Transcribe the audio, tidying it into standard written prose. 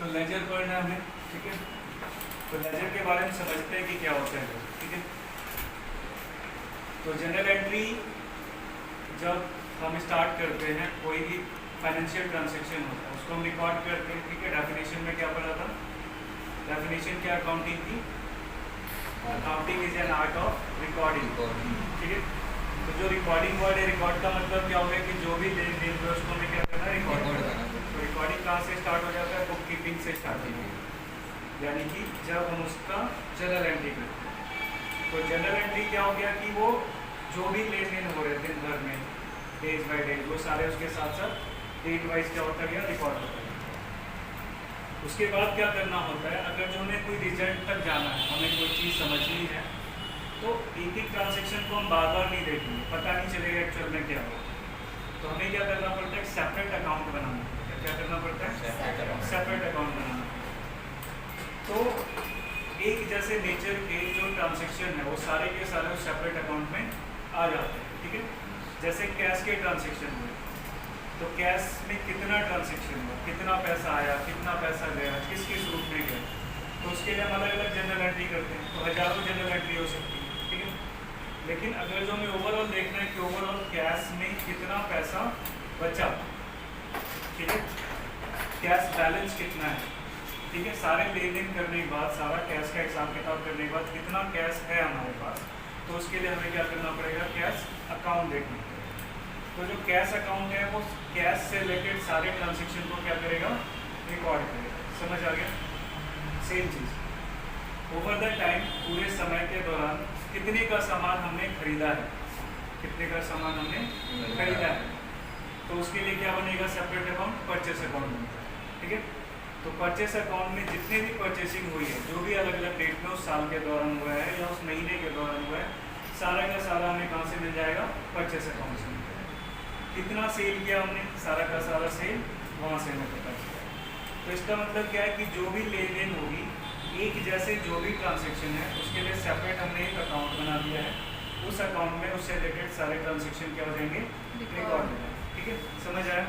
तो लेजर पढ़ना है हमें, ठीक है। तो लेजर के बारे में समझते हैं कि क्या होता है, ठीक है। तो जनरल एंट्री जब हम स्टार्ट करते हैं कोई भी फाइनेंशियल ट्रांजैक्शन होता है उसको हम रिकॉर्ड करते हैं, ठीक है। डेफिनेशन में क्या पढ़ा था, डेफिनेशन क्या अकाउंटिंग की, accounting is an art of recording, ठीक है। तो जो रिकॉर्डिंग वर्ड है, रिकॉर्ड का मतलब क्या हो गया कि जो भी लेन देन हुआ उसको हमें क्या करना है, रिकॉर्ड करना। तो रिकॉर्डिंग कहाँ से स्टार्ट हो जाता है, बुक कीपिंग से स्टार्ट होती है, यानी कि जब हम उसका जर्नल एंट्री करते हैं। तो जर्नल एंट्री क्या हो गया कि वो जो भी लेन देन हो रहे थे दिन भर में, डेज बाई डेज, वो सारे उसके साथ साथ डेट वाइज क्या होता गया, रिकॉर्ड होता गया। उसके बाद क्या करना होता है, अगर जो हमें कोई रिजल्ट तक जाना है, हमें कोई चीज़ समझनी है, तो एक एक ट्रांजेक्शन को हम बार बार नहीं देखेंगे, पता नहीं चलेगा एक्चुअल में क्या हो। तो हमें क्या करना पड़ता है, सेपरेट अकाउंट बनाना पड़ता है। क्या करना पड़ता है, सेपरेट अकाउंट बनाना पड़ता है। तो एक जैसे नेचर के जो ट्रांजेक्शन है वो सारे के सारे उस सेपरेट अकाउंट में आ जाते हैं, ठीक है। जैसे कैश के ट्रांजेक्शन हुए, तो कैश में कितना ट्रांजेक्शन हुआ, कितना पैसा आया, कितना पैसा गया, किस किस रूप में गया, तो उसके लिए हम अलग अलग जनरल एंट्री करते हैं। तो हजारों जनरल एंट्री हो सकती है, ठीक है। लेकिन अगर जो हमें ओवरऑल देखना है कि ओवरऑल कैश में कितना पैसा बचा, ठीक है, कैश बैलेंस कितना है, ठीक है, सारे लेन देन करने के बाद, सारा कैश का हिसाब किताब करने के बाद कितना कैश है हमारे पास, तो उसके लिए हमें क्या करना पड़ेगा, कैश अकाउंट देखना पड़ेगा। तो जो कैश अकाउंट है वो कैश से रिलेटेड सारे ट्रांजेक्शन को क्या करेगा, रिकॉर्ड करेगा। समझ आ गया। Same cheese over the time, पूरे समय के दौरान कितने का सामान हमने खरीदा है, कितने का सामान हमने खरीदा है, तो उसके लिए क्या बनेगा, सेपरेट अकाउंट, परचेस अकाउंट बनता है, ठीक है। तो परचेस अकाउंट में जितने भी परचेसिंग हुई है, जो भी अलग अलग डेट में उस साल के दौरान हुआ है या उस महीने के दौरान हुआ है, सारा का सारा हमें कहाँ से मिल जाएगा, परचेस अकाउंट से मिल जाएगा। कितना सेल किया हमने, सारा का सारा सेल वहाँ से हमें पता चला। तो इसका मतलब क्या है कि जो भी लेन देन होगी, एक जैसे जो भी ट्रांजैक्शन है, उसके लिए सेपरेट हमने एक अकाउंट बना दिया है। उस अकाउंट में उससे रिलेटेड सारे ट्रांजैक्शन क्या हो जाएंगे, रिकॉर्ड हो जाएंगे, ठीक है। समझ आया।